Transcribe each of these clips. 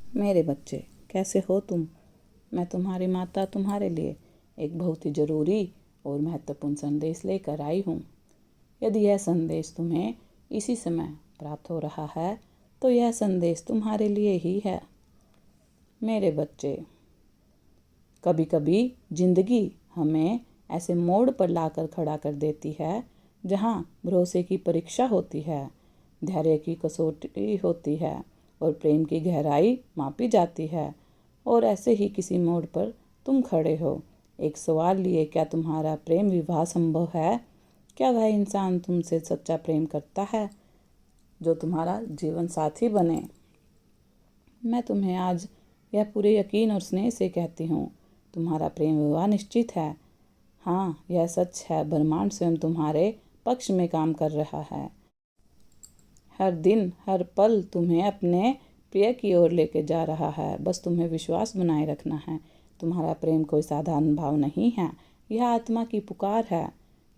मेरे बच्चे, कैसे हो तुम? मैं तुम्हारी माता तुम्हारे लिए एक बहुत ही ज़रूरी और महत्वपूर्ण संदेश लेकर आई हूँ। यदि यह संदेश तुम्हें इसी समय प्राप्त हो रहा है तो यह संदेश तुम्हारे लिए ही है। मेरे बच्चे, कभी कभी जिंदगी हमें ऐसे मोड़ पर लाकर खड़ा कर देती है जहाँ भरोसे की परीक्षा होती है, धैर्य की कसौटी होती है और प्रेम की गहराई मापी जाती है। और ऐसे ही किसी मोड़ पर तुम खड़े हो, एक सवाल लिए, क्या तुम्हारा प्रेम विवाह संभव है? क्या वह इंसान तुमसे सच्चा प्रेम करता है जो तुम्हारा जीवन साथी बने? मैं तुम्हें आज यह पूरे यकीन और स्नेह से कहती हूँ, तुम्हारा प्रेम विवाह निश्चित है। हाँ, यह सच है, ब्रह्मांड स्वयं तुम्हारे पक्ष में काम कर रहा है। हर दिन हर पल तुम्हें अपने प्रिय की ओर लेके जा रहा है। बस तुम्हें विश्वास बनाए रखना है। तुम्हारा प्रेम कोई साधारण भाव नहीं है, यह आत्मा की पुकार है।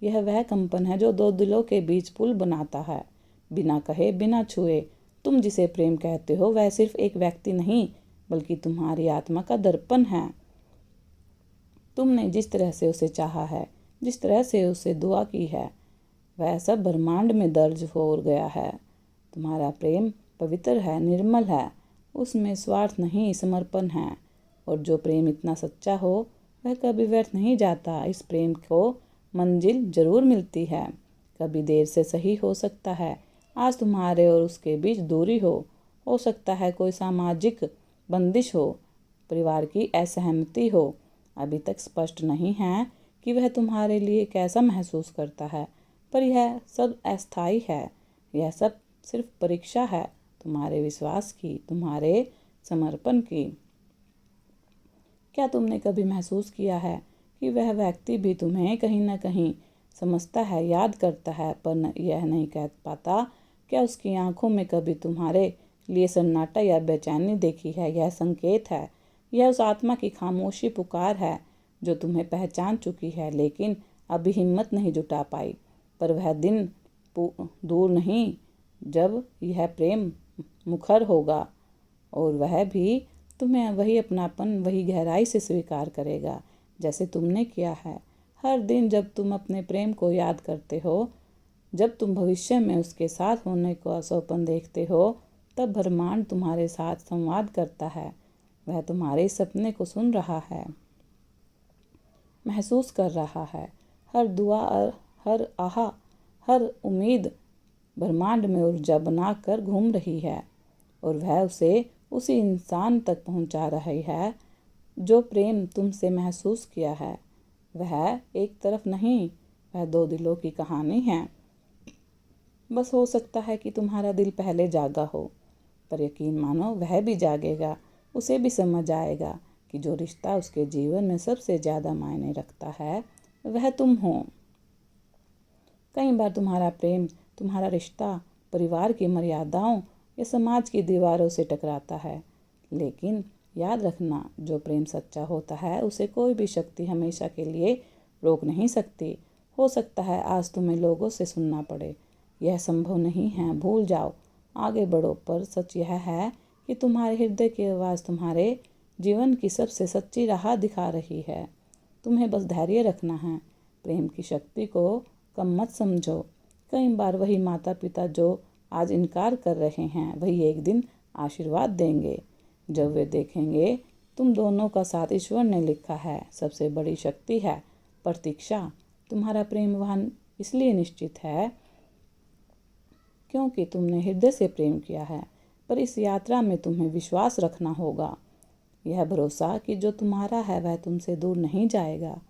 यह वह कंपन है जो दो दिलों के बीच पुल बनाता है, बिना कहे बिना छुए। तुम जिसे प्रेम कहते हो वह सिर्फ एक व्यक्ति नहीं, बल्कि तुम्हारी आत्मा का दर्पण है। तुमने जिस तरह से उसे चाहा है, जिस तरह से उसे दुआ की है, वह सब ब्रह्मांड में दर्ज हो गया है। तुम्हारा प्रेम पवित्र है, निर्मल है, उसमें स्वार्थ नहीं, समर्पण है। और जो प्रेम इतना सच्चा हो वह कभी व्यर्थ नहीं जाता। इस प्रेम को मंजिल जरूर मिलती है, कभी देर से सही हो सकता है। आज तुम्हारे और उसके बीच दूरी हो सकता है कोई सामाजिक बंदिश हो, परिवार की असहमति हो। अभी तक स्पष्ट नहीं है कि वह तुम्हारे लिए कैसा महसूस करता है, पर यह सब अस्थायी है। यह सब सिर्फ परीक्षा है तुम्हारे विश्वास की, तुम्हारे समर्पण की। क्या तुमने कभी महसूस किया है कि वह व्यक्ति भी तुम्हें कहीं ना कहीं समझता है, याद करता है, पर यह नहीं कह पाता? क्या उसकी आंखों में कभी तुम्हारे लिए सन्नाटा या बेचैनी देखी है? यह संकेत है, यह उस आत्मा की खामोशी पुकार है जो तुम्हें पहचान चुकी है, लेकिन अभी हिम्मत नहीं जुटा पाई। पर वह दिन दूर नहीं जब यह प्रेम मुखर होगा और वह भी तुम्हें वही अपनापन, वही गहराई से स्वीकार करेगा जैसे तुमने किया है। हर दिन जब तुम अपने प्रेम को याद करते हो, जब तुम भविष्य में उसके साथ होने को सपन देखते हो, तब ब्रह्मांड तुम्हारे साथ संवाद करता है। वह तुम्हारे सपने को सुन रहा है, महसूस कर रहा है। हर दुआ, हर आहा, हर उम्मीद ब्रह्मांड में ऊर्जा बनाकर घूम रही है और वह उसे उसी इंसान तक पहुंचा रही है जो प्रेम तुमसे महसूस किया है। वह एक तरफ नहीं, वह दो दिलों की कहानी है। बस हो सकता है कि तुम्हारा दिल पहले जागा हो, पर यकीन मानो वह भी जागेगा। उसे भी समझ आएगा कि जो रिश्ता उसके जीवन में सबसे ज़्यादा मायने रखता है वह तुम हो। कई बार तुम्हारा प्रेम, तुम्हारा रिश्ता परिवार की मर्यादाओं या समाज की दीवारों से टकराता है, लेकिन याद रखना, जो प्रेम सच्चा होता है उसे कोई भी शक्ति हमेशा के लिए रोक नहीं सकती। हो सकता है आज तुम्हें लोगों से सुनना पड़े, यह संभव नहीं है, भूल जाओ, आगे बढ़ो, पर सच यह है कि तुम्हारे हृदय की आवाज़ तुम्हारे जीवन की सबसे सच्ची राह दिखा रही है। तुम्हें बस धैर्य रखना है। प्रेम की शक्ति को कम मत समझो। कई बार वही माता पिता जो आज इनकार कर रहे हैं, वही एक दिन आशीर्वाद देंगे जब वे देखेंगे तुम दोनों का साथ ईश्वर ने लिखा है। सबसे बड़ी शक्ति है प्रतीक्षा। तुम्हारा प्रेम वहाँ इसलिए निश्चित है क्योंकि तुमने हृदय से प्रेम किया है, पर इस यात्रा में तुम्हें विश्वास रखना होगा, यह भरोसा कि जो तुम्हारा है वह तुमसे दूर नहीं जाएगा।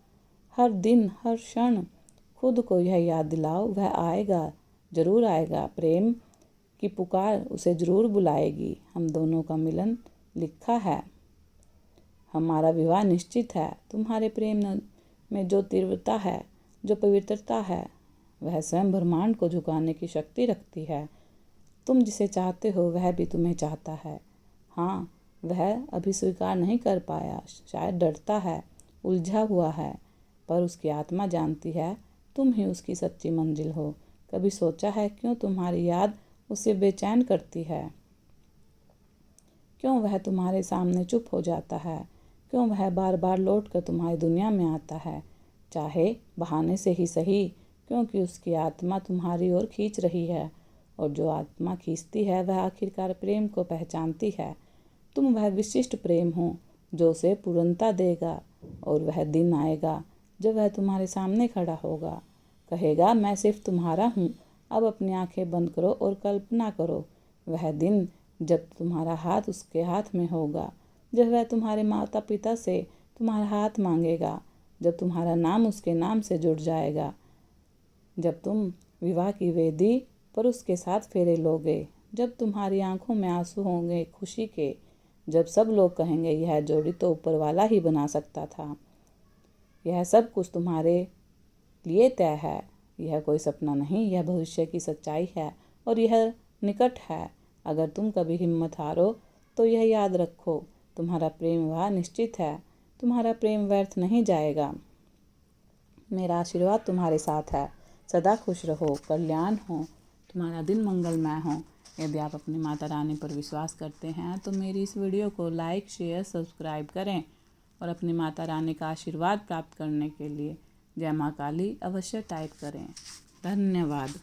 हर दिन हर क्षण खुद को यह याद दिलाओ, वह आएगा, जरूर आएगा। प्रेम की पुकार उसे जरूर बुलाएगी। हम दोनों का मिलन लिखा है, हमारा विवाह निश्चित है। तुम्हारे प्रेम में जो तीव्रता है, जो पवित्रता है, वह स्वयं ब्रह्मांड को झुकाने की शक्ति रखती है। तुम जिसे चाहते हो वह भी तुम्हें चाहता है। हाँ, वह अभी स्वीकार नहीं कर पाया, शायद डरता है, उलझा हुआ है, पर उसकी आत्मा जानती है तुम ही उसकी सच्ची मंजिल हो। कभी सोचा है क्यों तुम्हारी याद उसे बेचैन करती है? क्यों वह तुम्हारे सामने चुप हो जाता है? क्यों वह बार बार लौट कर तुम्हारी दुनिया में आता है, चाहे बहाने से ही सही? क्योंकि उसकी आत्मा तुम्हारी ओर खींच रही है, और जो आत्मा खींचती है वह आखिरकार प्रेम को पहचानती है। तुम वह विशिष्ट प्रेम हो जो उसे पूर्णता देगा, और वह दिन आएगा जब वह तुम्हारे सामने खड़ा होगा, कहेगा, मैं सिर्फ तुम्हारा हूँ। अब अपनी आंखें बंद करो और कल्पना करो वह दिन जब तुम्हारा हाथ उसके हाथ में होगा, जब वह तुम्हारे माता पिता से तुम्हारा हाथ मांगेगा, जब तुम्हारा नाम उसके नाम से जुड़ जाएगा, जब तुम विवाह की वेदी पर उसके साथ फेरे लोगे, जब तुम्हारी आंखों में आंसू होंगे खुशी के, जब सब लोग कहेंगे यह जोड़ी तो ऊपर वाला ही बना सकता था। यह सब कुछ तुम्हारे लिए तय है। यह कोई सपना नहीं, यह भविष्य की सच्चाई है, और यह निकट है। अगर तुम कभी हिम्मत हारो तो यह याद रखो, तुम्हारा प्रेम विवाह निश्चित है। तुम्हारा प्रेम व्यर्थ नहीं जाएगा। मेरा आशीर्वाद तुम्हारे साथ है। सदा खुश रहो, कल्याण हो, तुम्हारा दिन मंगलमय हो। यदि आप अपनी माता रानी पर विश्वास करते हैं तो मेरी इस वीडियो को लाइक, शेयर, सब्सक्राइब करें, और अपनी माता रानी का आशीर्वाद प्राप्त करने के लिए जय माँ काली अवश्य टाइप करें। धन्यवाद।